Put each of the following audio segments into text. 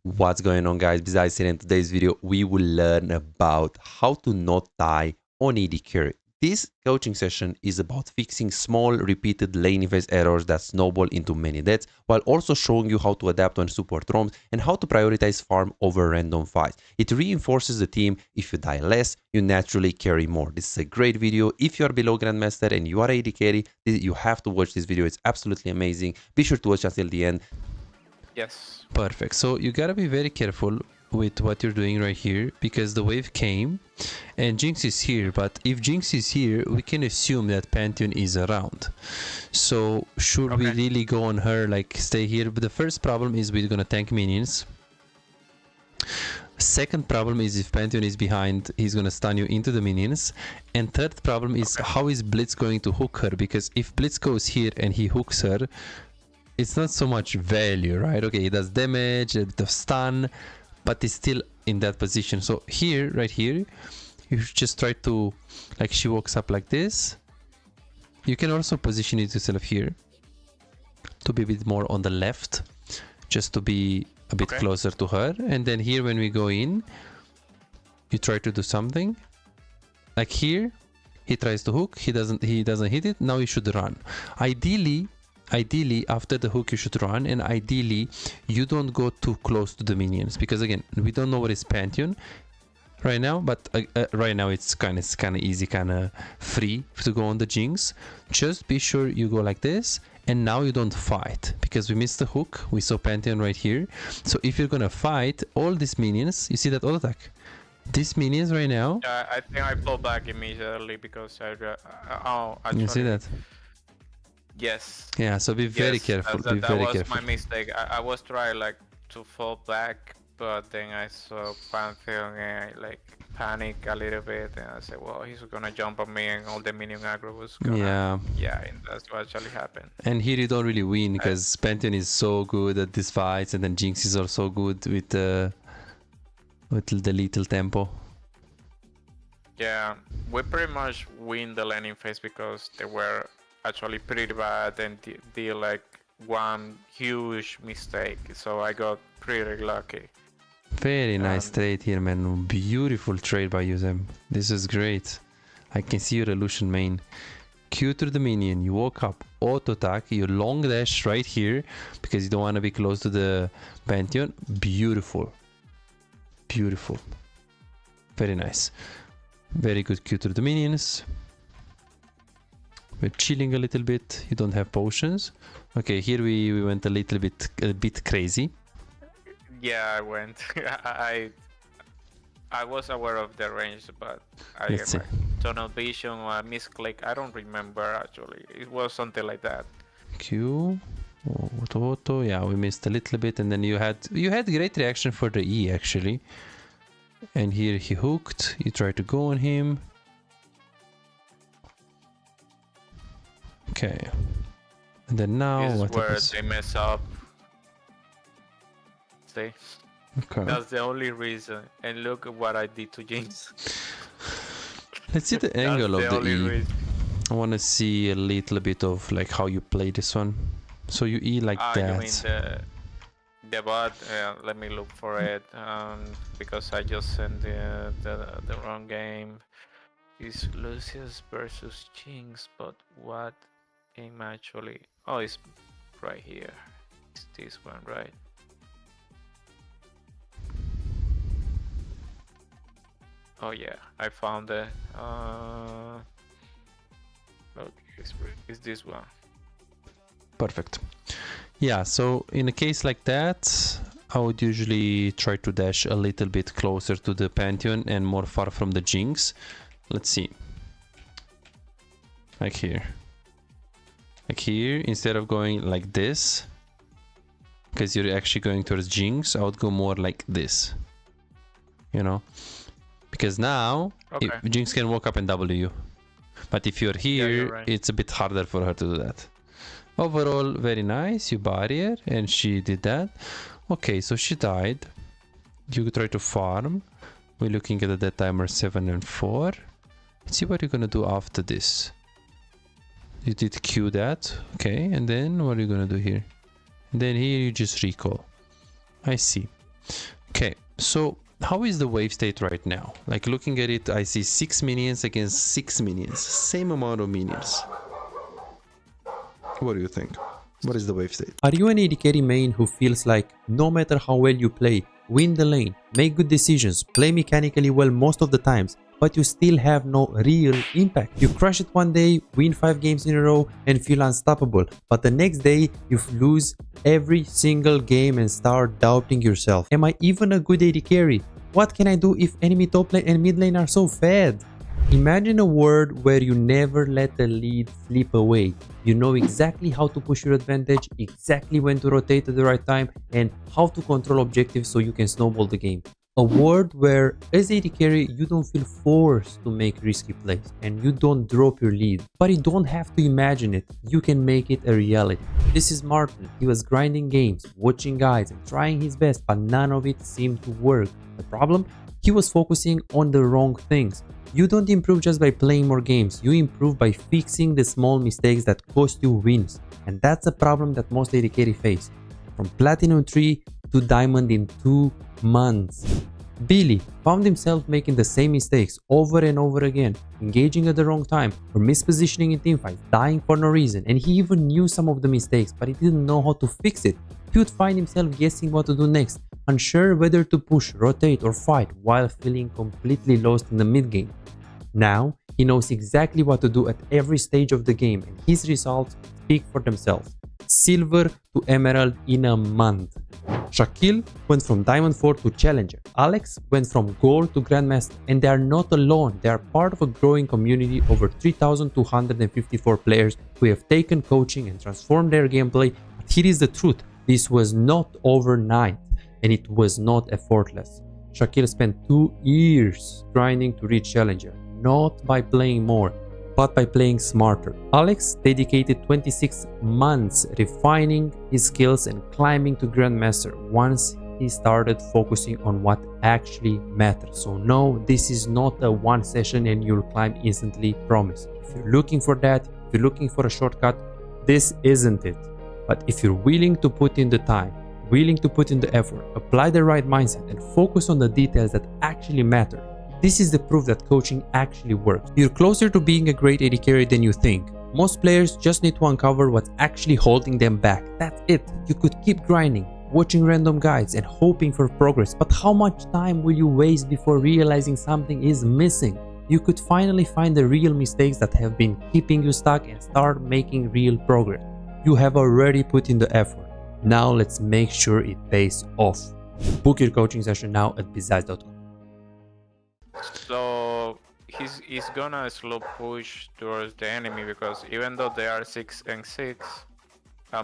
What's going on, guys? Besides, in today's video we will learn about how to not die on AD carry. This coaching session is about fixing small repeated lane phase errors that snowball into many deaths, while also showing you how to adapt on support roams and how to prioritize farm over random fights. It reinforces the team. If you die less, you naturally carry more. This is a great video. If you are below Grandmaster and you are AD carry, you have to watch this video. It's absolutely amazing. Be sure to watch until the end. Yes. Perfect. So you gotta be very careful with what you're doing right here, because the wave came and Jinx is here, but if Jinx is here, we can assume that Pantheon is around. So should we really go on her, like stay here? But the first problem is we're gonna tank minions. Second problem is if Pantheon is behind, he's gonna stun you into the minions. And third problem is how is Blitz going to hook her? Because if Blitz goes here and he hooks her, it's not so much value, right? Okay, he does damage, a bit of stun, but he's still in that position. So here, right here, you just try to, like, she walks up like this. You can also position it yourself here to be a bit more on the left, just to be a bit closer to her. And then here, when we go in, you try to do something like here. He tries to hook, he doesn't hit it. Now you should run. Ideally, after the hook you should run, and ideally you don't go too close to the minions, because again, we don't know what is Pantheon right now, but right now it's kind of easy, kind of free to go on the Jinx. Just be sure you go like this, and now you don't fight, because we missed the hook. We saw Pantheon right here. So if you're gonna fight all these minions, you see that auto attack, these minions right now. Yeah, I think I pulled back immediately because You see that? Yes. Yeah, so be very careful. That very was careful. my mistake. I was trying like to fall back, but then I saw Pantheon and I like panic a little bit, and I said, well, he's gonna jump on me and all the minion aggro was gonna... Yeah, and that's what actually happened. And here you don't really win, because Pantheon is so good at these fights, and then Jinx is also good with the little tempo. Yeah, we pretty much win the laning phase because they were actually pretty bad and did like one huge mistake, so I got pretty lucky. Very nice trade here, man. Beautiful trade by Uzem. This is great. I can see your illusion main. Q to the minion, you walk up, auto attack, you long dash right here because you don't want to be close to the Pantheon. Beautiful. Beautiful. Very nice. Very good Q to the minions. We're chilling a little bit. You don't have potions. Okay, here we went a bit crazy. Yeah, I went. I was aware of the range, but Let's see. tunnel vision or misclick, I don't remember actually. It was something like that. Q. Auto. Yeah, we missed a little bit, and then you had great reaction for the E actually. And here he hooked. You try to go on him. Okay. And then now This what is where happens? they mess up. See? Okay. That's the only reason. And look at what I did to Jinx. Let's see the angle of the E. Reason. I want to see a little bit of like how you play this one. So you E like that. You mean the bot? Let me look for it. Because I just sent the wrong game. It's Lucius versus Jinx, but what game actually? Oh, it's right here. It's this one, right? Oh yeah, I found it. Look, it's this one. Perfect. Yeah, so in a case like that, I would usually try to dash a little bit closer to the Pantheon and more far from the Jinx. Let's see. Like here. Like here, instead of going like this, because you're actually going towards Jinx, I would go more like this. You know? Because now, Jinx can walk up and W you. But if you're here, it's a bit harder for her to do that. Overall, very nice. You barrier, and she did that. Okay, so she died. You try to farm. We're looking at the death timer 7 and 4. Let's see what you're gonna do after this. You did Q that. Okay, and then what are you gonna do here? And then here you just recall. I see. Okay, so how is the wave state right now? Like looking at it, I see 6 minions against 6 minions. Same amount of minions. What do you think? What is the wave state? Are you an AD carry main who feels like no matter how well you play, win the lane, make good decisions, play mechanically well most of the times, but you still have no real impact? You crush it one day, win 5 games in a row and feel unstoppable, but the next day you lose every single game and start doubting yourself. Am I even a good AD carry? What can I do if enemy top lane and mid lane are so fed? Imagine a world where you never let the lead slip away. You know exactly how to push your advantage, exactly when to rotate at the right time, and how to control objectives so you can snowball the game. A world where as AD carry you don't feel forced to make risky plays and you don't drop your lead. But you don't have to imagine it, you can make it a reality. This is Martin. He was grinding games, watching guides and trying his best, but none of it seemed to work. The problem? He was focusing on the wrong things. You don't improve just by playing more games, you improve by fixing the small mistakes that cost you wins. And that's a problem that most AD carry face. From Platinum 3 to Diamond in 2 months. Billy found himself making the same mistakes over and over again, engaging at the wrong time or mispositioning in teamfights, dying for no reason, and he even knew some of the mistakes but he didn't know how to fix it. He would find himself guessing what to do next, unsure whether to push, rotate or fight while feeling completely lost in the mid game. Now, he knows exactly what to do at every stage of the game and his results speak for themselves. Silver to Emerald in a month. Shaquille went from Diamond 4 to Challenger. Alex went from Gold to Grandmaster, and they are not alone. They are part of a growing community of over 3,254 players who have taken coaching and transformed their gameplay. But here is the truth. This was not overnight and it was not effortless. Shaquille spent 2 years grinding to reach Challenger, not by playing more, but by playing smarter. Alex dedicated 26 months refining his skills and climbing to Grandmaster once he started focusing on what actually matters. So no, this is not a one session and you'll climb instantly, promise. If you're looking for that, if you're looking for a shortcut, this isn't it. But if you're willing to put in the time, willing to put in the effort, apply the right mindset and focus on the details that actually matter, this is the proof that coaching actually works. You're closer to being a great AD carry than you think. Most players just need to uncover what's actually holding them back. That's it. You could keep grinding, watching random guides and hoping for progress, but how much time will you waste before realizing something is missing? You could finally find the real mistakes that have been keeping you stuck and start making real progress. You have already put in the effort. Now let's make sure it pays off. Book your coaching session now at bizaz.com. So he's gonna slow push towards the enemy because even though they are 6 and 6,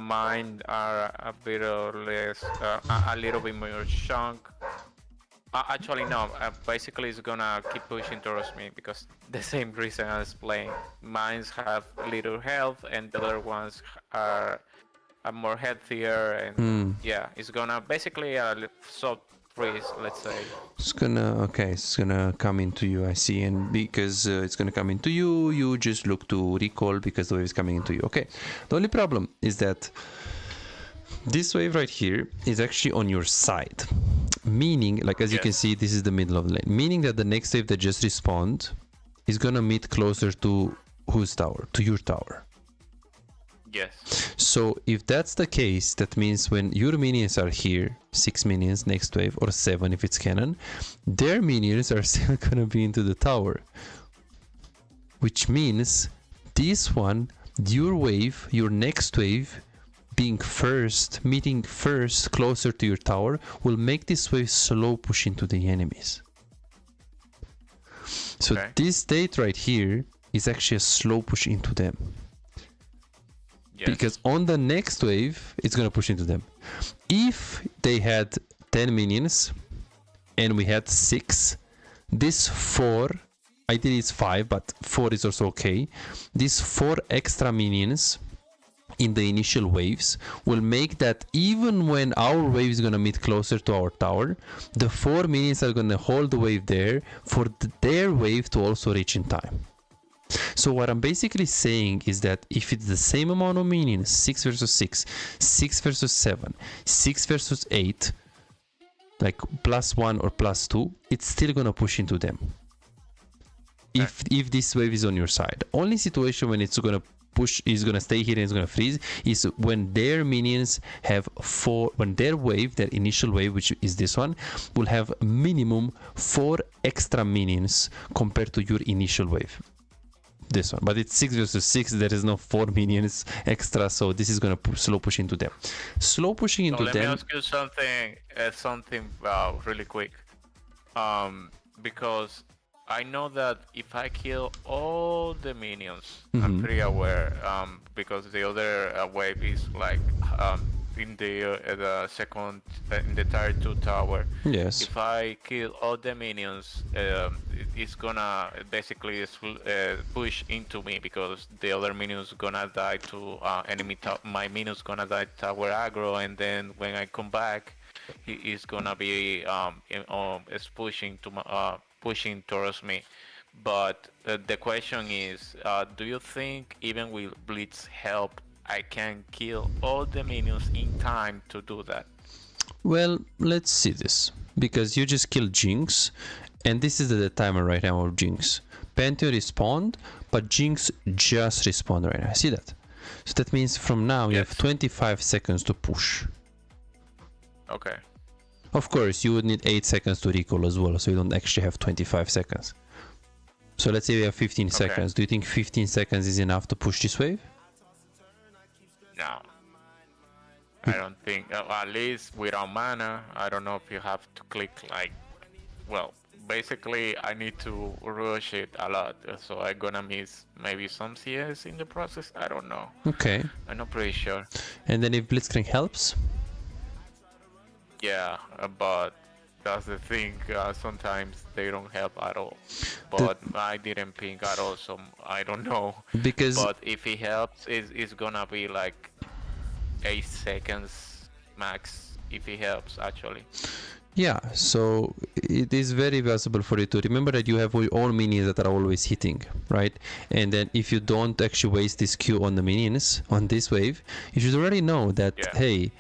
mine are a bit or less, a little bit more chunk. Actually no, basically it's gonna keep pushing towards me because the same reason I was playing. Mines have little health and the other ones are more healthier and yeah, it's gonna basically soft freeze, let's say. It's gonna come into you, I see, and because it's gonna come into you, you just look to recall because the wave is coming into you. Okay, the only problem is that this wave right here is actually on your side, meaning, like as you can see, this is the middle of the lane, meaning that the next wave that just respawned is gonna meet closer to whose tower? To your tower. Yes. So if that's the case, that means when your minions are here, 6 minions next wave, or 7 if it's cannon, their minions are still gonna be into the tower. Which means this one, your wave, your next wave, being first, meeting first closer to your tower, will make this wave slow push into the enemies. So this state right here is actually a slow push into them. Yes. Because on the next wave, it's going to push into them. If they had 10 minions and we had 6, this 4, ideally it's 5, but 4 is also okay. These 4 extra minions in the initial waves will make that even when our wave is going to meet closer to our tower, the 4 minions are going to hold the wave there for their wave to also reach in time. So what I'm basically saying is that if it's the same amount of minions, 6 versus 6, 6 versus 7, 6 versus 8, like +1 or +2, it's still gonna push into them. If this wave is on your side. Only situation when it's gonna push is gonna stay here and it's gonna freeze is when their minions have when their wave, their initial wave, which is this one, will have minimum 4 extra minions compared to your initial wave. This one, but it's 6 versus 6, there is no 4 minions extra, so this is gonna slow push into them. Slow pushing into let them. me ask you something really quick, because I know that if I kill all the minions, I'm pretty aware, because the other wave is like in the second, in the tier 2 tower. Yes. If I kill all the minions, it's gonna basically push into me, because the other minions gonna die to enemy my minions gonna die to tower aggro, and then when I come back, he is gonna be is pushing to my, pushing towards me. But the question is, do you think even with Blitz help, I can kill all the minions in time to do that? Well, let's see this, because you just killed Jinx, and this is the timer right now of Jinx. Pantheon respawned, but Jinx just respawned right now. See that? So that means from now you have 25 seconds to push. Okay. Of course, you would need 8 seconds to recall as well, so you don't actually have 25 seconds. So let's say we have 15 seconds. Do you think 15 seconds is enough to push this wave? No. I don't think, at least without mana, I don't know if you have to click like, well, basically I need to rush it a lot, so I'm gonna miss maybe some CS in the process, I don't know. Okay. I'm not pretty sure. And then if Blitzcrank helps? Yeah, but that's the thing, sometimes they don't help at all. But I didn't ping at all, so I don't know. Because but if he helps, it's gonna be like 8 seconds max if he helps, actually. yeah, so it is very possible for you to remember that you have your own minions that are always hitting, right? And then if you don't actually waste this Q on the minions on this wave, you should already know that, hey,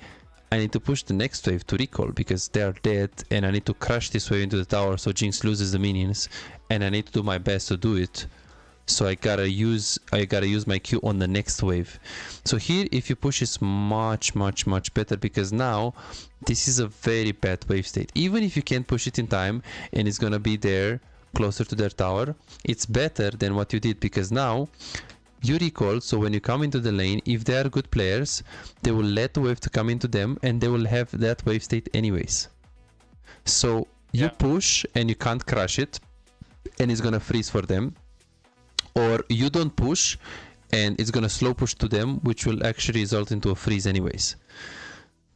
I need to push the next wave to recall because they are dead, and I need to crush this wave into the tower so Jinx loses the minions, and I need to do my best to do it. So I gotta use my Q on the next wave. So here, if you push, it's much better, because now this is a very bad wave state. Even if you can't push it in time and it's gonna be there closer to their tower, it's better than what you did, because now you recall. So when you come into the lane, if they are good players, they will let the wave to come into them, and they will have that wave state anyways. So you push and you can't crush it, and it's gonna freeze for them. Or you don't push and it's gonna slow push to them, which will actually result into a freeze anyways.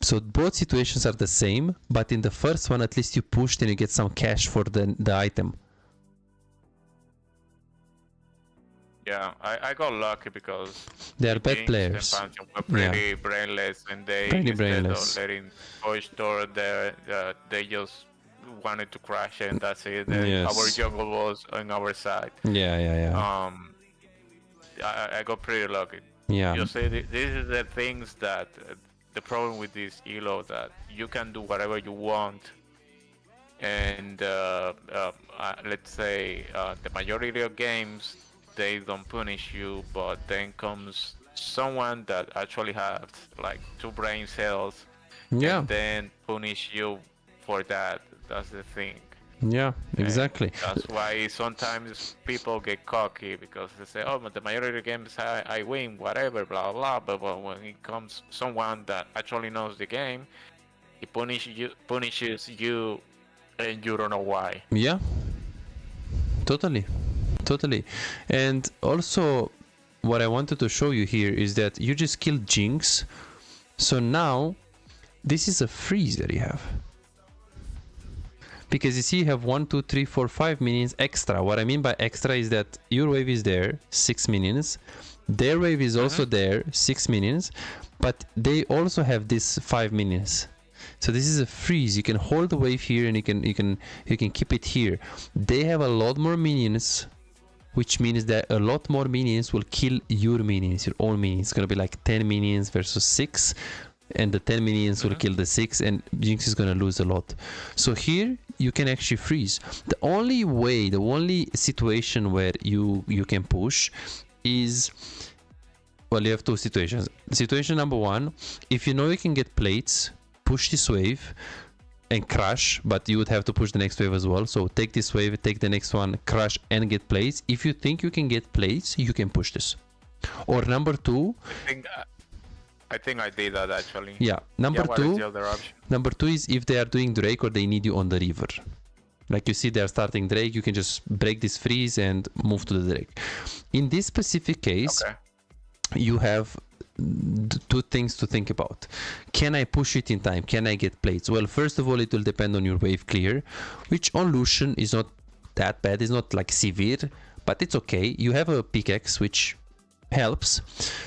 So both situations are the same, but in the first one at least you pushed and you get some cash for the item. Yeah, I got lucky because they are bad Jinx players. and Pantheon were pretty brainless, and they instead of letting push toward there, they just wanted to crash it, and that's it. Then our jungle was on our side. I got pretty lucky. You see, this is the things that the problem with this elo, that you can do whatever you want, and let's say the majority of games they don't punish you, but then comes someone that actually has like 2 brain cells, and then punish you for that. That's the thing. Yeah, exactly. And that's why sometimes people get cocky, because they say, oh, but the majority of games I win, whatever, blah blah. But when it comes someone that actually knows the game, he punishes you, and you don't know why. Yeah, totally. And also what I wanted to show you here is that you just killed Jinx, so now this is a freeze that you have, because you see you have 1, 2, 3, 4, 5 minions extra. What I mean by extra is that your wave is there, 6 minions, their wave is also there, 6 minions, but they also have this 5 minions. So this is a freeze. You can hold the wave here and you can keep it here. They have a lot more minions, which means that a lot more minions will kill your minions, your own minions. It's gonna be like 10 minions versus 6. and the 10 minions will kill the 6, and Jinx is gonna lose a lot. So here you can actually freeze. The only situation where you can push is, well, you have two situations. Situation number one, if you know you can get plates, push this wave and crush, but you would have to push the next wave as well. So take this wave, take the next one, crush and get plates. If you think you can get plates, you can push this. Or number two, I think I did that actually. yeah, What is the other option? number two is if they are doing Drake or they need you on the river. Like you see they are starting Drake, you can just break this freeze and move to the Drake. In this specific case, you have two things to think about. Can I push it in time? Can I get plates? Well, first of all, it will depend on your wave clear, which on Lucian is not that bad. It's not like severe, but it's okay. You have a pickaxe, which helps.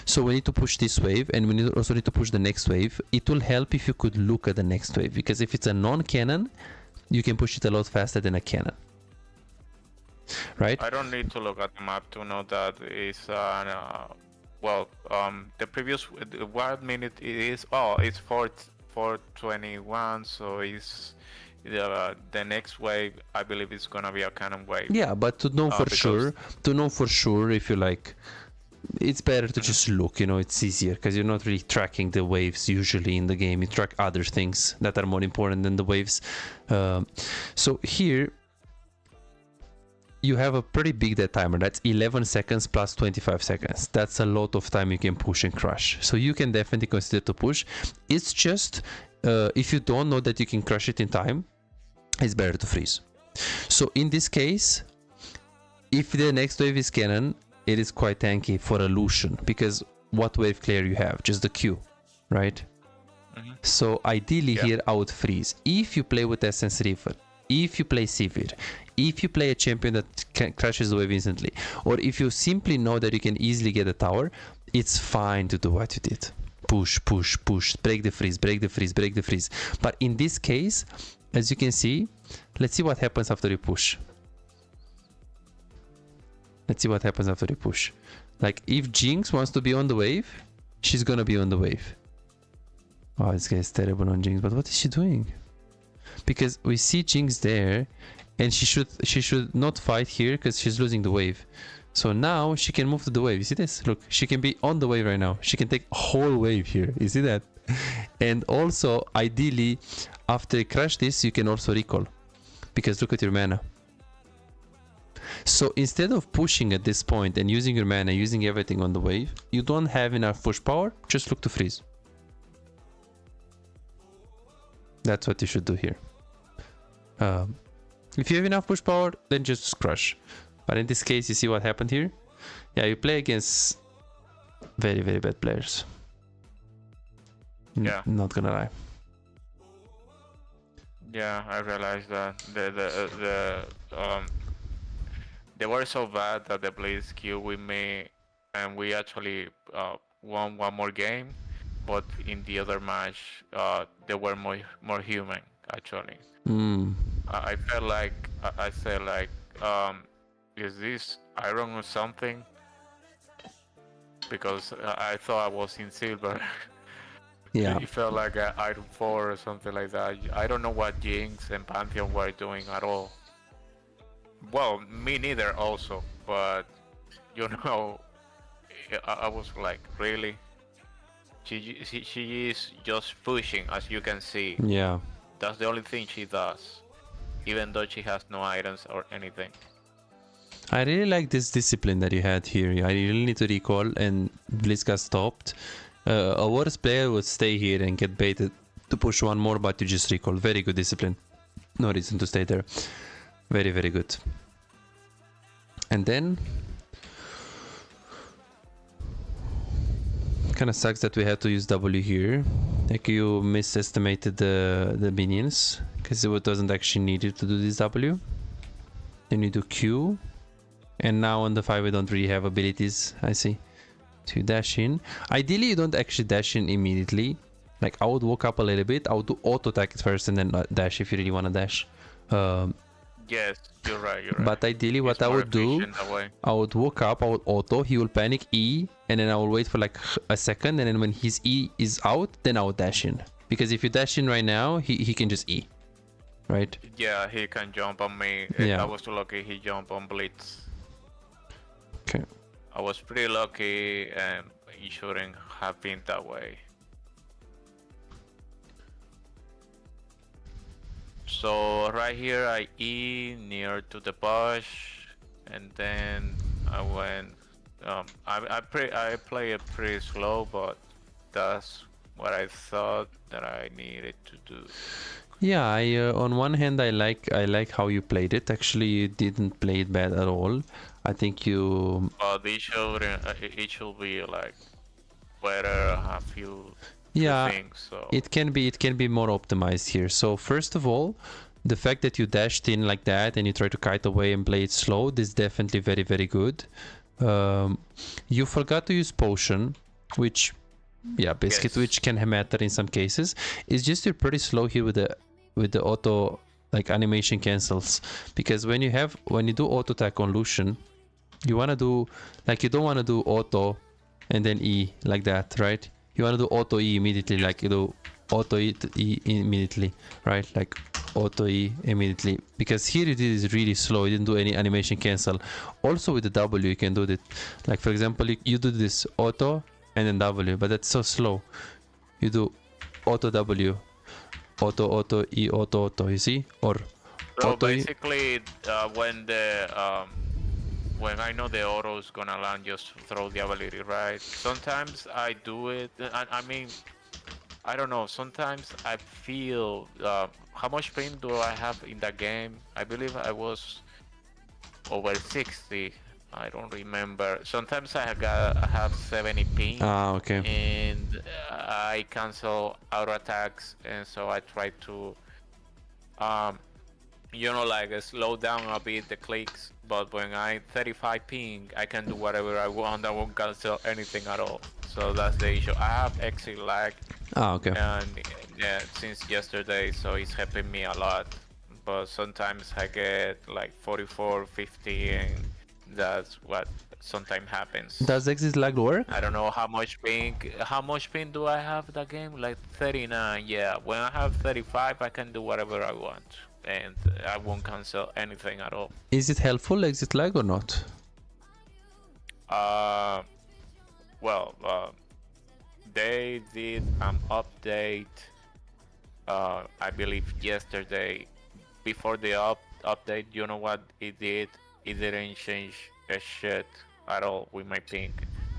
So we need to push this wave, and we also need to push the next wave. It will help if you could look at the next wave, because if it's a non-cannon, you can push it a lot faster than a cannon. Right? I don't need to look at the map to know that it's the previous what minute it is. Oh, it's 4:21, so it's the next wave. I believe it's gonna be a cannon wave. Yeah, but to know for sure, if you like, it's better to just look. It's easier because you're not really tracking the waves usually in the game. You track other things that are more important than the waves. So here you have a pretty big dead timer. That's 11 seconds plus 25 seconds. That's a lot of time you can push and crush. So you can definitely consider to push. It's just if you don't know that you can crush it in time, it's better to freeze. So in this case, if the next wave is cannon, it is quite tanky for a Lucian, because what wave clear you have? Just the Q, right? So ideally here I would freeze. If you play with Essence River, if you play Sivir, if you play a champion that crashes the wave instantly, or if you simply know that you can easily get a tower, it's fine to do what you did. Push, push, push, break the freeze, break the freeze, break the freeze. But in this case, as you can see, let's see what happens after you push. Let's see what happens after you push. Like if Jinx wants to be on the wave, she's gonna be on the wave. Oh, this guy is terrible on Jinx, but what is she doing? Because we see Jinx there, and she should not fight here because she's losing the wave. So now she can move to the wave. You see this? Look, she can be on the wave right now. She can take a whole wave here. You see that? And also, ideally, after you crash this, you can also recall, because look at your mana. So instead of pushing at this point and using your mana, using everything on the wave, you don't have enough push power, just look to freeze. That's what you should do here. If you have enough push power, then just crush. But in this case, you see what happened here? Yeah, you play against very, very bad players. Yeah. Not gonna lie. Yeah, I realized that they were so bad that they played Q with me, and we actually won one more game. But in the other match, they were more human actually. I felt like I said like, is this iron or something? Because I thought I was in silver. Yeah. It felt like iron 4 or something like that. I don't know what Jinx and Pantheon were doing at all. Well, me neither also, but you know, I was like, really? She is just pushing, as you can see. Yeah. That's the only thing she does, even though she has no items or anything. I really like this discipline that you had here. I really need to recall, and Blitz got stopped. A worse player would stay here and get baited to push one more, but you just recall. Very good discipline. No reason to stay there. Very, very good. And then kind of sucks that we had to use W here. Like you misestimated the minions, because it wasn't actually needed to do this W. Then you do Q, and now on the 5 we don't really have abilities. I see. To dash in. Ideally you don't actually dash in immediately. Like I would walk up a little bit, I would do auto attack first and then dash if you really want to dash. Yes, you're right. You're right. But ideally, what It's I more would do, efficient that way. I would walk up, I would auto, he will panic E, and then I will wait for like a second, and then when his E is out, then I will dash in. Because if you dash in right now, he can just E, right? Yeah, he can jump on me. Yeah. I was too lucky he jumped on Blitz. Okay. I was pretty lucky, and it shouldn't have been that way. So right here I E near to the bush, and then I went. I play it pretty slow, but that's what I thought that I needed to do. Yeah, I on one hand I like how you played it. Actually, you didn't play it bad at all. I think you. But it should be like better a few Yeah, things. So it can be more optimized here. So first of all, the fact that you dashed in like that and you try to kite away and play it slow, this is definitely very, very good. You forgot to use potion, which, yeah, biscuit, Yes. which can matter in some cases. It's just you're pretty slow here with the auto, like, animation cancels, because when you do auto attack on Lucian, you want to do, like, you don't want to do auto and then E like that, right? You want to do auto E immediately, like you do auto E immediately, right? Like auto E immediately, because here it is really slow. You didn't do any animation cancel. Also with the W you can do that, like for example you do this auto and then W, but that's so slow. You do auto W, auto E, auto, you see? Or So auto E. basically, when I know the auto is gonna land, just throw the ability, right? Sometimes I do it. I mean, I don't know. Sometimes I feel how much pain do I have in the game? I believe I was over 60. I don't remember. Sometimes I have 70 ping. Okay. And I cancel auto attacks, and so I try to like slow down a bit the clicks. But when I 35 ping, I can do whatever I want. I won't cancel anything at all. So that's the issue. I have exit lag, Okay. and since yesterday, so it's helping me a lot. But sometimes I get like 44, 50, and that's what sometimes happens. Does exit lag work? I don't know how much ping do I have that game? Like 39. Yeah, when I have 35, I can do whatever I want, and I won't cancel anything at all. Is it helpful, exit lag, or not? They did an update, I believe yesterday. Before the update, you know what it did? It didn't change a shit at all with my ping.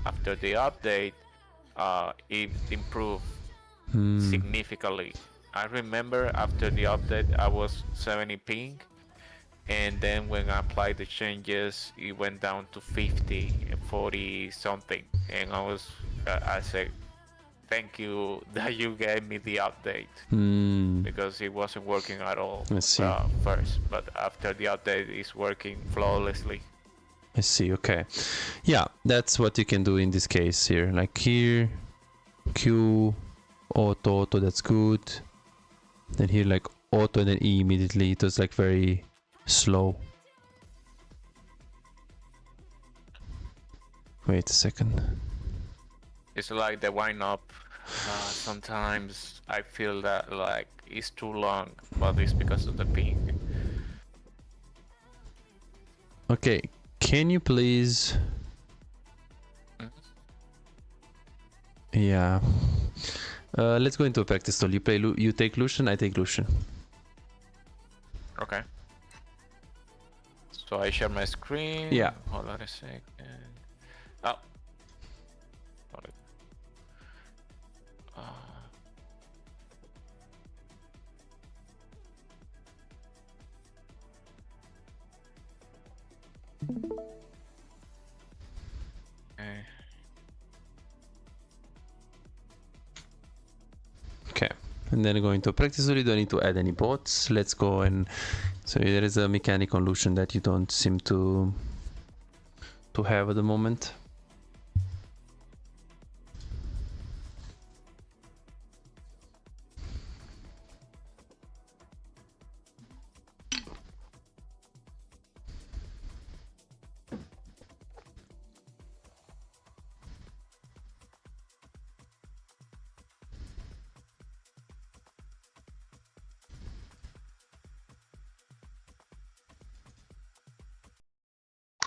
After the update, it improved significantly. I remember after the update, I was 70 ping, and then when I applied the changes, it went down to 50 and 40 something, and I said, thank you that you gave me the update, because it wasn't working at all first, but after the update it's working flawlessly. I see. Okay, yeah, that's what you can do in this case here. Like here, Q, auto, that's good. Then here, like auto and then E immediately. It was like very slow. Wait a second. It's like the wind up. Sometimes I feel that like it's too long, but it's because of the ping. Okay, can you please? Yeah. Let's go into a practice stall. You take Lucian, I take Lucian. Okay. So I share my screen. Yeah. Hold on a second. Oh. Got it. Okay. Okay. And then going to practice stall. You don't need to add any bots. Let's go and so there is a mechanic on Lucian that you don't seem to have at the moment.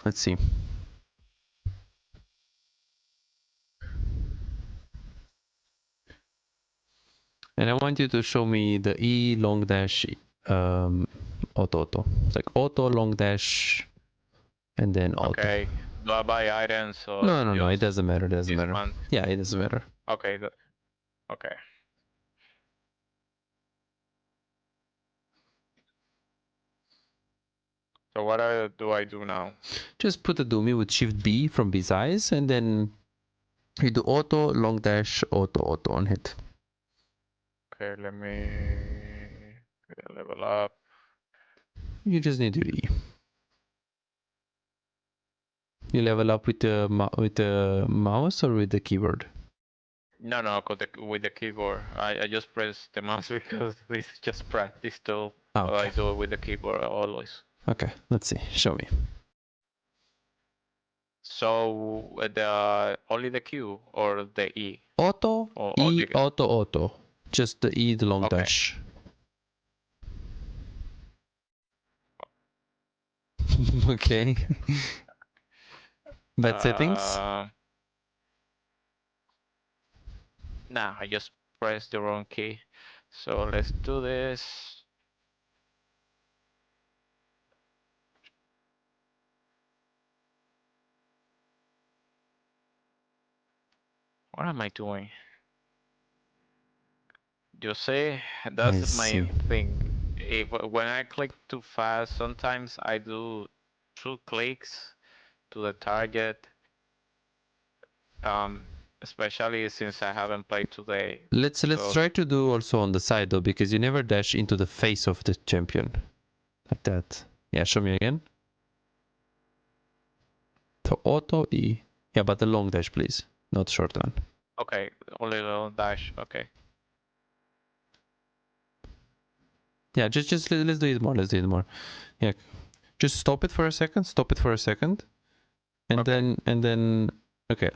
Let's see. And I want you to show me the E long dash auto. Like auto long dash and then auto. Okay. Do I buy items or No. It just doesn't matter. It doesn't this matter. one? Yeah, it doesn't matter. Okay. Okay. So what do I do now? Just put a dummy with Shift B from B size, and then you do auto long dash auto on hit. Okay, let me level up. You just need to E. You level up with the mouse or with the keyboard? No, with the keyboard. I just press the mouse because this is just practice tool. Ah, I okay. do it with the keyboard always. Okay, let's see. Show me. So the only the Q or the E Auto, or E, the auto. Just the E, the long okay. dash. Okay. Bad settings? Nah, I just pressed the wrong key. So let's do this. What am I doing? You see, I that's my see. thing. When I click too fast, sometimes I do 2 clicks to the target. Um, Especially since I haven't played today. Let's So try to do also on the side though, because you never dash into the face of the champion. Like that. Yeah, show me again. So auto E. Yeah, but the long dash please. Not short one. okay, only little dash. Okay. Yeah, just let's do it more. Let's do it more. Yeah. Just stop it for a second. Stop it for a second. And Okay. then okay.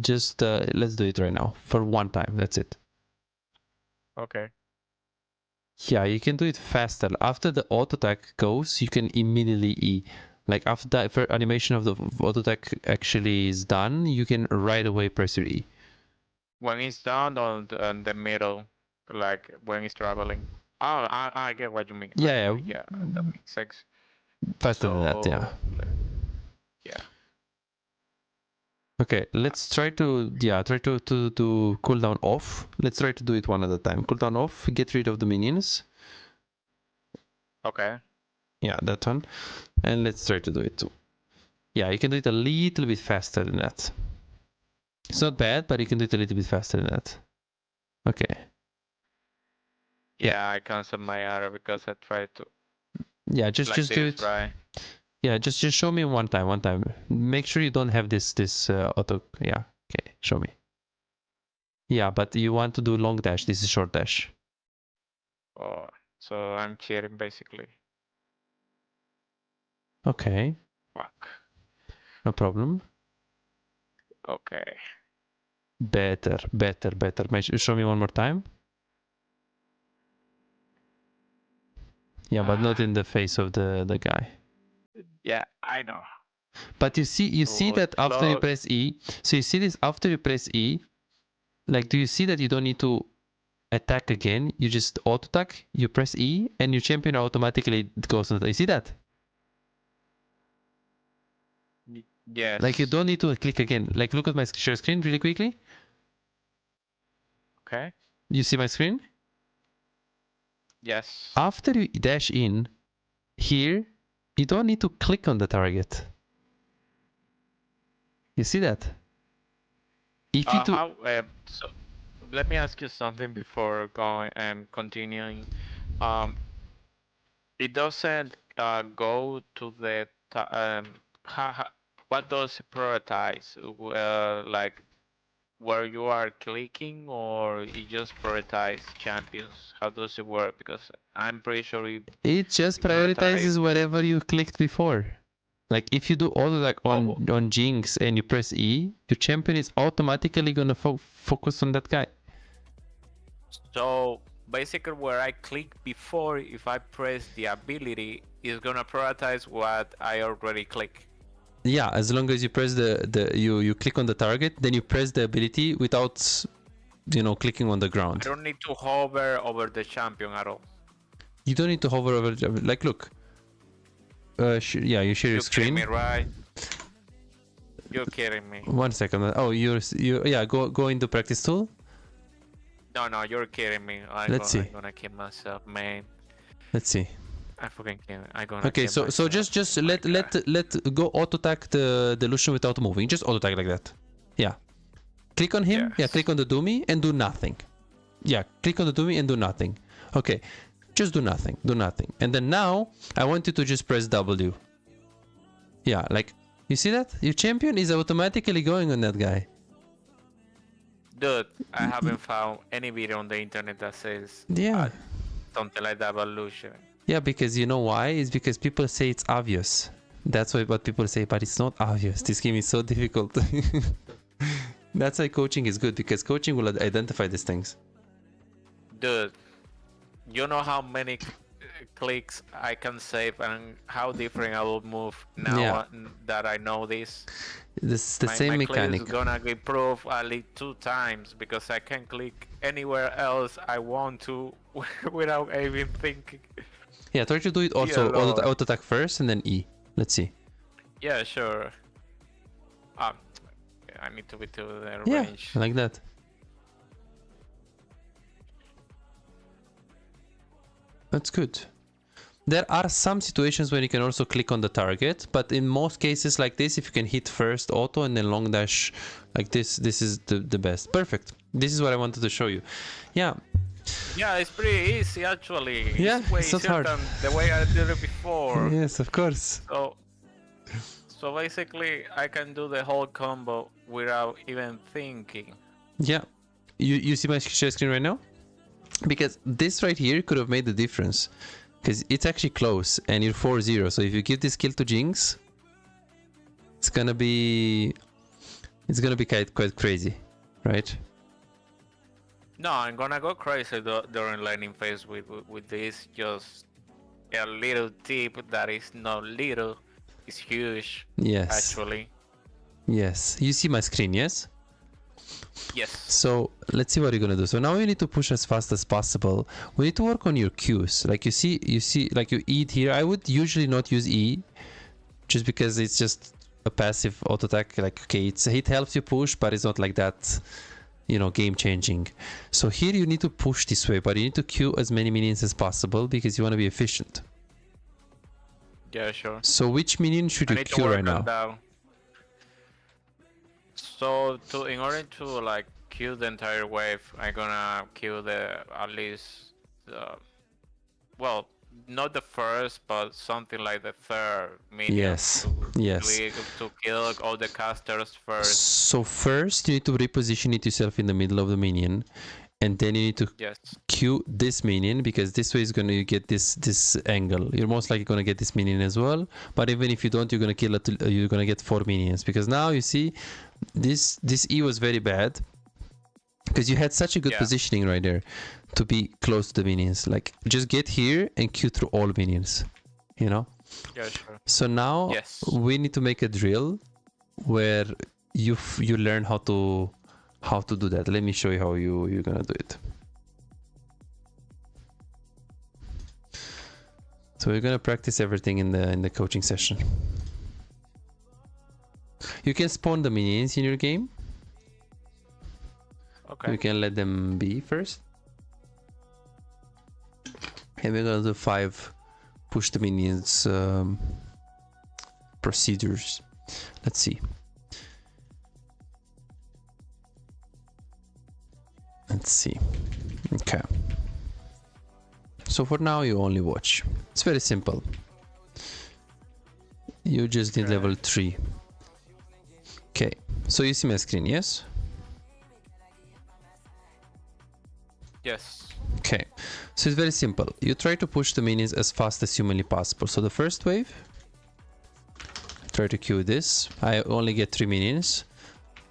Just let's do it right now. For one time. That's it. Okay. Yeah, you can do it faster. After the auto attack goes, you can immediately E. Like after that for animation of the auto attack actually is done, you can right away press your E. When it's down on the middle, like when it's traveling. Oh, I get what you mean. Yeah, Yeah, that makes sense. faster than that, yeah. So yeah. Okay, let's try to to cool down off. Let's try to do it one at a time. Cool down off, get rid of the minions. Okay. Yeah, that one. And let's try to do it too. Yeah, you can do it a little bit faster than that. It's not bad, but you can do it a little bit faster than that. Okay. Yeah, I canceled my arrow because I tried to Yeah, like just do this, it. right? Yeah, just show me one time. Make sure you don't have this auto. Yeah, okay, show me. Yeah, but you want to do long dash. This is short dash. Oh, so I'm cheating basically. Okay, Fuck. no problem. Okay. Better. Show me one more time. Yeah, but not in the face of the guy. Yeah, I know. But you see So that after you slow. press E. So you see this after you press E. Like, do you see that you don't need to attack again? You just auto attack. You press E, and your champion automatically goes on. You see that? Like you Yes. don't need to click again. Like look at my share screen really quickly. Okay. You see my screen? Yes. After you dash in here, you don't need to click on the target. You see that? If you do, How? So let me ask you something before going and continuing. Um, it doesn't go to the what does it prioritize? Like where you are clicking, or it just prioritize champions? How does it work? Because I'm pretty sure it just it prioritize. prioritizes wherever you clicked before. Like if you do all like Oh, on Jinx and you press E, your champion is automatically gonna focus on that guy. so basically where I click before, if I press the ability, it's gonna prioritize what I already click. Yeah, as long as you press you click on the target, then you press the ability without, you know, clicking on the I ground. don't need to hover over the champion at all. You don't need to hover over, like, look. Yeah, you share your You're screen. kidding me, right? You're kidding me. 1 second. Oh, yeah, go into practice tool. No, you're kidding me. Let's see. I'm gonna kill myself, man. Let's see. I fucking can't. I'm gonna Okay, kill so myself. just Oh my let God. go auto attack the Lucian without moving. Just auto attack like that. Yeah. Click on him. Yeah, Yes. click on the Doomy and do nothing. Yeah, click on the Doomy and do nothing. Okay, just do nothing. Do nothing. And then now I want you to just press W. Yeah, like, you see that? Your champion is automatically going on that guy. Dude, I haven't found any video on the internet that says Yeah. something like that about Lucian. Yeah, because you know why? It's because people say it's obvious. That's what people say, but it's not obvious. This game is so difficult. That's why coaching is good, because coaching will identify these things. Dude, you know how many clicks I can save and how different I will move now Yeah. that I know this. This is the same my mechanic. click is gonna improve at least 2 times because I can click anywhere else I want to without even thinking. Yeah, try to do it also Yeah, Lord. auto attack first and then E. Let's see. Yeah, sure. I need to be to the Yeah, range. like that. That's good. There are some situations where you can also click on the target, but in most cases like this, if you can hit first auto and then long dash like this is the best. Perfect. This is what I wanted to show you. Yeah. Yeah, it's pretty easy actually. Yeah, It's way it's not easier hard. than the way I did it before. Yes, of course. So basically, I can do the whole combo without even thinking. Yeah. You see my share screen right now? Because this right here could have made the difference. Because it's actually close and you're 4-0. So if you give this kill to Jinx, it's gonna be quite crazy, right? No, I'm gonna go crazy during laning phase with this. Just a little tip that is not little, it's huge. Yes. Actually. Yes. You see my screen, yes? Yes. So let's see what you're gonna do. So now you need to push as fast as possible. We need to work on your Qs. Like you see, like you eat here. I would usually not use E, just because it's just a passive auto attack. Like, okay, it helps you push, but it's not like that, you know, game changing. So here you need to push this way, but you need to Q as many minions as possible because you want to be efficient. Yeah, sure. So which minion should I you need to Q work right on now? that. So in order to like kill the entire wave, I'm gonna kill at least well, not the first, but something like the third minion. Yes, yes. To kill all the casters first. So first you need to reposition it yourself in the middle of the minion, and then you need to Yes. Q this minion, because this way is going to get this angle. You're most likely going to get this minion as well, but even if you don't, you're going to kill it. You're going to get 4 minions, because now you see this E was very bad because you had such a good positioning right there to be close to the minions. Like, just get here and Q through all minions, you know. Yeah, sure. So now we need to make a drill where you learn how to do that. Let me show you how you're gonna do it. So we're gonna practice everything in the coaching session. You can spawn the minions in your game. Okay. You can let them be first. And we're gonna do 5 push the minions procedures. Let's see. Let's see. Okay. So for now you only watch. It's very simple. You just need level 3. Okay. So you see my screen, yes? Yes. Okay. So it's very simple. You try to push the minions as fast as humanly possible. So the first wave, try to queue this. I only get 3 minions.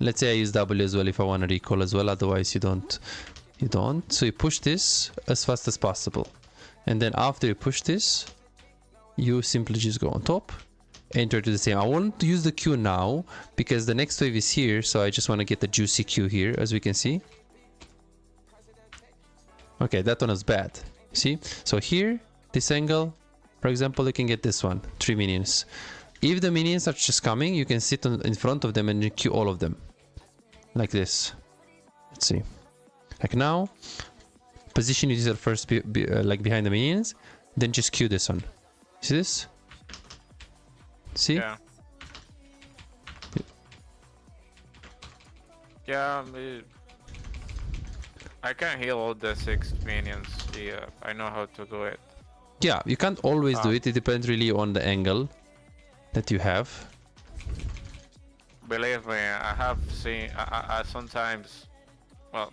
Let's say I use W as well if I want to recall as well, otherwise you don't. So you push this as fast as possible, and then after you push this, you simply just go on top enter to the same. I want to use the Q now because the next wave is here, so I just want to get the juicy Q here, as we can see. Okay, that one is bad. See? So here, this angle, for example, you can get this one, 3 minions. If the minions are just coming, you can sit in front of them and you Q all of them. Like this. Let's see. Like now, position yourself first like behind the minions, then just Q this one. See this? See? Yeah. Yeah, I can heal all the 6 minions. Yeah, I know how to do it. Yeah, you can't always do it. It depends really on the angle that you have. Believe me, I have seen. I sometimes, well,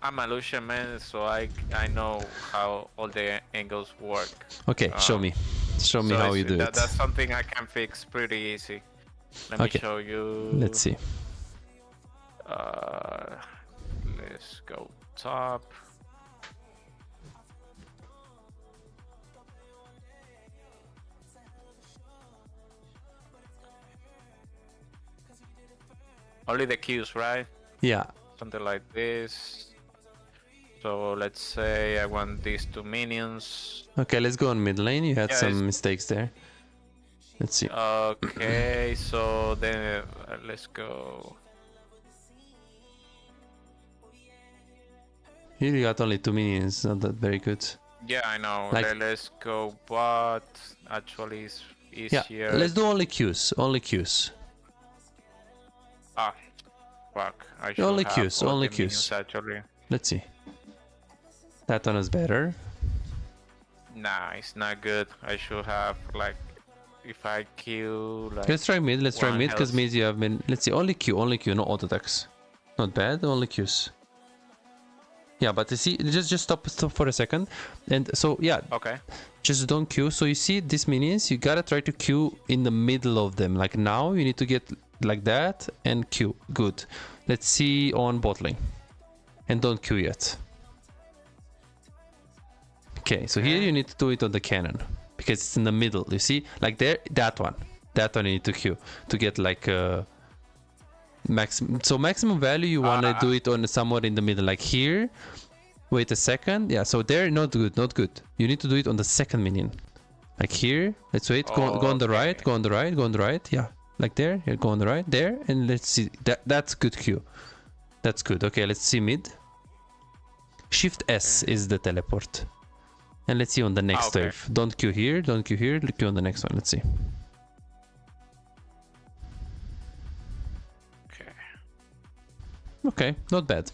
I'm a Lucian man, so I know how all the angles work. Okay, show me. Show me how you do it. That's something I can fix pretty easy. Let me show you. Let's see. Let's go top. Only the Qs, right? Yeah. Something like this. So let's say I want these 2 minions. Okay, let's go on mid lane. You had some mistakes there. Let's see. Okay, so then let's go. Here you got only 2 minions, not that very good. Yeah, I know. Like, let's go bot. Actually, it's easier. Yeah, let's do only Qs. Only Qs. Ah, fuck. I should Only have Qs. all Only the minions, Qs. actually. Let's see. That one is better. Nah, it's not good. I should have, like, if I kill, like... Let's try mid. Let's try mid because mid you have been. Let's see. Only Q. Only Q. No auto attacks. Not bad. Only Qs. Yeah, but you see, just stop for a second, and so yeah. Okay. Just don't Q. So you see these minions, you gotta try to Q in the middle of them. Like now, you need to get like that and Q. Good. Let's see on bot lane, and don't Q yet. Okay, so here you need to do it on the cannon because it's in the middle. You see, like there, that one you need to Q to get like maximum value. You want to do it on somewhere in the middle, like here. Wait a second. Yeah, so there, not good. You need to do it on the second minion, like here. Let's wait. Go on the right. Go on the right. Yeah, like there. Here, go on the right there, and let's see. That's good Q. That's good. Okay, let's see mid. Shift S is the teleport. And let's see on the next wave. Don't Q here. Q on the next one. Let's see. Okay, not bad.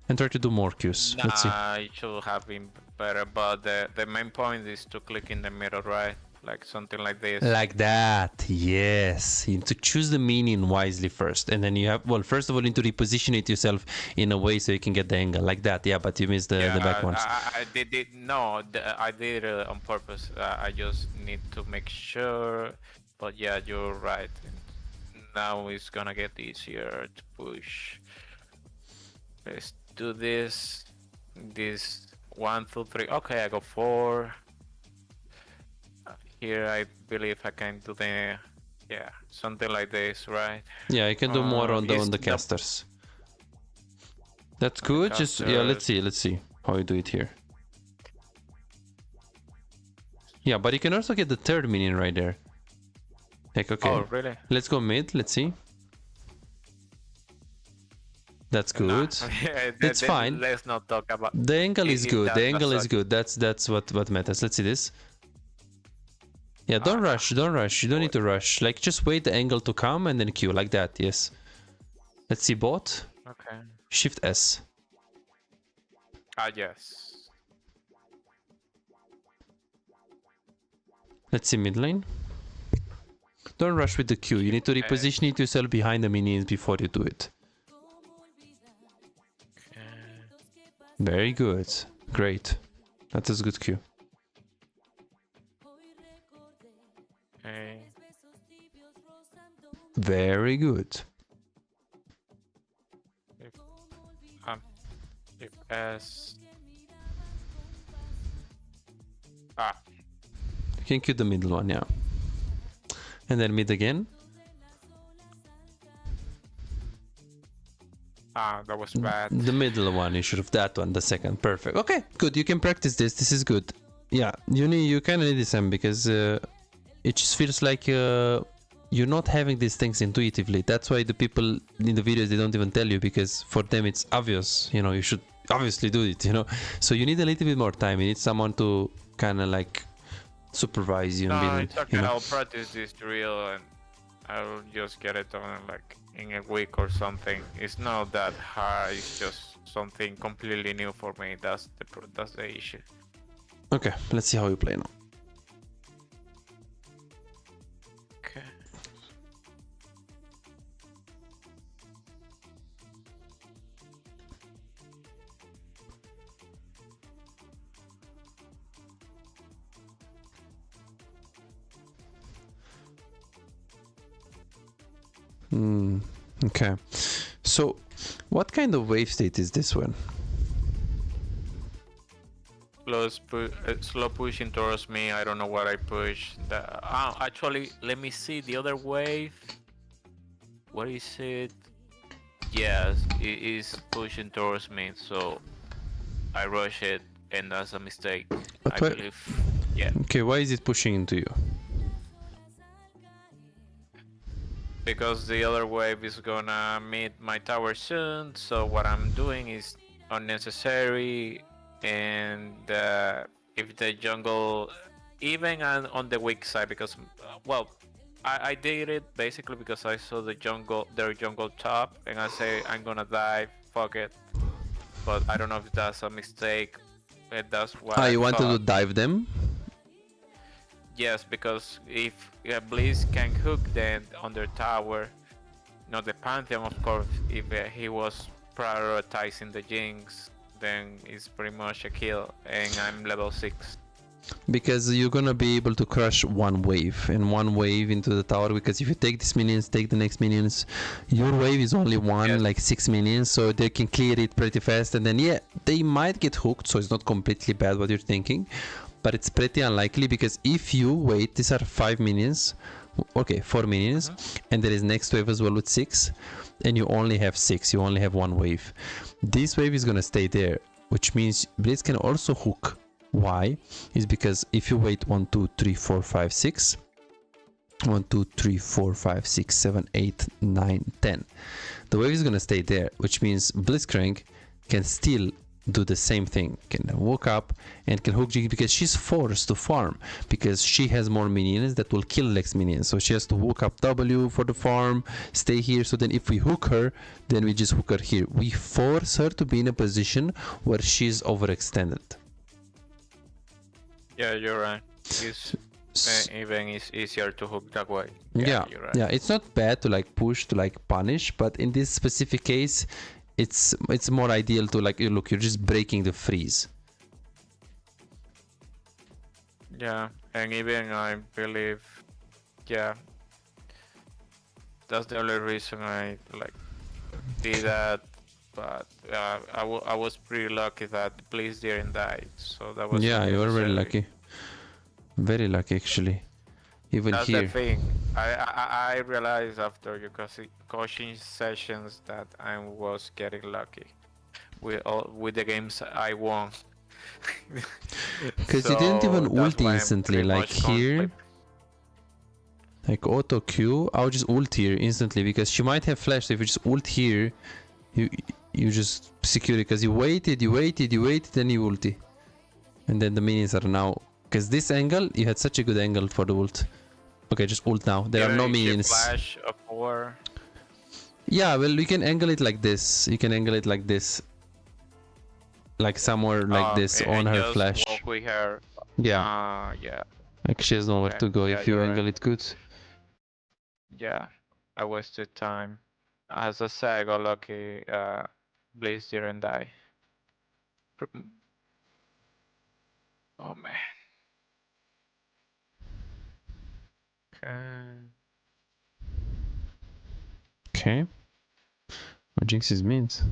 And try to do more Qs. Let's see. It should have been better, but the main point is to click in the middle, right? Like something like this. Like that, yes. You need to choose the minion wisely first. And then you have, well, first of all, you need to reposition it yourself in a way so you can get the angle. Like that, yeah, but you missed the back ones. I did it on purpose. I just need to make sure. But yeah, you're right. Now it's gonna get easier to push. Let's do this. This 1, 2, 3. Okay, I go 4. Here I believe I can do the something like this, right? Yeah, you can do more on the casters. That's good. Just let's see how you do it here. Yeah, but you can also get the third minion right there. Like, okay. Oh, really? Let's go mid. Let's see. That's good. It's fine. Let's not talk about. The angle is good. The angle is good. That's what matters. Let's see this. Yeah, don't rush. You don't need to rush. Like, just wait the angle to come and then Q like that. Yes. Let's see bot. Okay. Shift S. Yes. Let's see mid lane. Don't rush with the Q. You need to reposition it yourself behind the minions before you do it. Very good. Great. That is good Q. Okay. Very good. If S. You can Q the middle one, yeah. And then mid again. Ah, that was bad. The middle one, you should have that one, the second. Perfect. Okay, good. You can practice this. This is good. Yeah, you kind of need this, because it just feels like you're not having these things intuitively. That's why the people in the videos, they don't even tell you, because for them it's obvious. You know, you should obviously do it. You know, so you need a little bit more time. You need someone to kind of like supervise you and be No, like, it's okay. you know. I'll practice this drill and I'll just get it done like in a week or something. It's not that hard. It's just something completely new for me. That's the issue. Okay, let's see how you play now. Okay. Okay, so what kind of wave state is this one? Slow pushing towards me. I don't know what I push. Actually, let me see the other wave. What is it? Yes, it is pushing towards me. So I rush it, and that's a mistake. But I why- believe. Yeah. Okay, why is it pushing into you? Because the other wave is gonna meet my tower soon, so what I'm doing is unnecessary. And if the jungle, even on the weak side, because well, I did it basically because I saw their jungle top, and I say I'm gonna dive, fuck it. But I don't know if that's a mistake. That's what I You wanted to thought. dive them? Yes, because if Blizz can hook then on their tower, not the Pantheon, of course, if he was prioritizing the Jinx, then it's pretty much a kill, and I'm level 6. Because you're gonna be able to crush one wave and one wave into the tower, because if you take these minions, take the next minions, your wave is only one, Yes. like 6 minions, so they can clear it pretty fast, and then yeah, they might get hooked, so it's not completely bad what you're thinking, but it's pretty unlikely, because if you wait, these are 5 minions, okay, 4 minions, and there is next wave as well with 6, and you only have 6, you only have one wave. This wave is gonna stay there, which means Blitz can also hook. Why? Is because if you wait 1, 2, 3, 4, 5, 6, 1, 2, 3, 4, 5, 6, 7, 8, 9, 10, the wave is gonna stay there, which means Blitzcrank can still do the same thing, can walk up and can hook Jinx, because she's forced to farm, because she has more minions that will kill next minions, so she has to walk up W for the farm, stay here, so then if we hook her, then we just hook her here. We force her to be in a position where she's overextended. Yeah, you're right. It's even it's easier to hook that way. Yeah, You're right. yeah, it's not bad to like push, to like punish, but in this specific case, it's more ideal to like, look, you're just breaking the freeze. Yeah, and even I believe, yeah, that's the only reason I like did that. But I was pretty lucky that Blizz didn't die, so that was Yeah, you were very necessary. very lucky actually. Even That's here. the thing. I realized after your coaching sessions that I was getting lucky with the games I won. Because you didn't even that's ult why I'm instantly, pretty like much here, conflict. like auto Q, I'll just ult here instantly, because she might have flash, so if you just ult here, you just secure it, because you waited, then you ulti. And then the minions are now, because this angle, you had such a good angle for the ult. Okay, just ult now, there are no Even if she minions. Flash a 4. Yeah, well, you can angle it like this, like somewhere like this on and her just flash. walk with her. Yeah, Yeah, like she has nowhere okay. to go Yeah, if you you're right. angle it good. Yeah, I wasted time. As I said, I got lucky. Blaze didn't die. Oh man. Okay. Okay. What Jinx is means.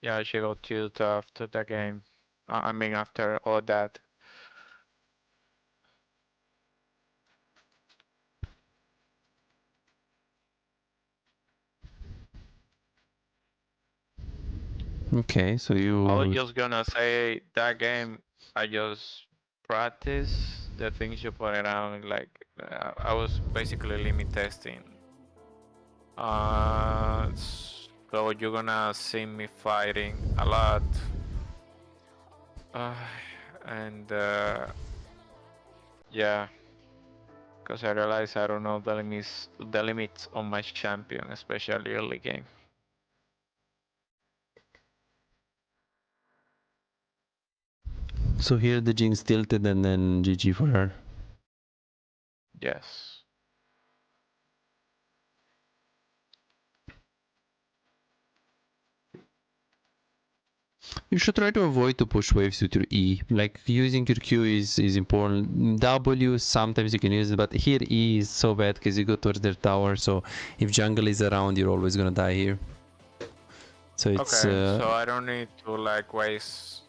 Yeah, she got killed after the game. I mean, after all that. Okay, so you. I was just gonna say that game. I just practice the things you put around. Like I was basically limit testing. So you're gonna see me fighting a lot, uh, and yeah, because I realize I don't know the limits on my champion, especially early game. So here the Jinx tilted and then GG for her. Yes. You should try to avoid to push waves with your E. Like using your Q is important. W sometimes you can use it, but here E is so bad because you go towards their tower. So if jungle is around, you're always gonna die here. So it's Okay, so I don't need to like waste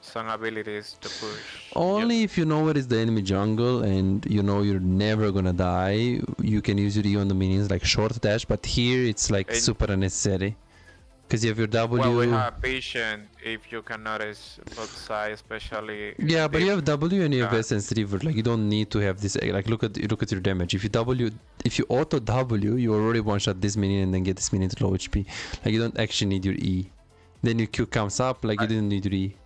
some abilities to push. only if you know where is the enemy jungle and you know you're never gonna die. You can use your E on the minions like short dash, but here it's like super unnecessary. Because you have your W. Well, we have vision if you can notice both sides, especially. Yeah, but you have W and you have Yeah. essence river. Like you don't need to have this. Like look at your damage. If you auto W, you already one shot this minion and then get this minion to low HP. Like you don't actually need your E. Then your Q comes up. Like you didn't need your E.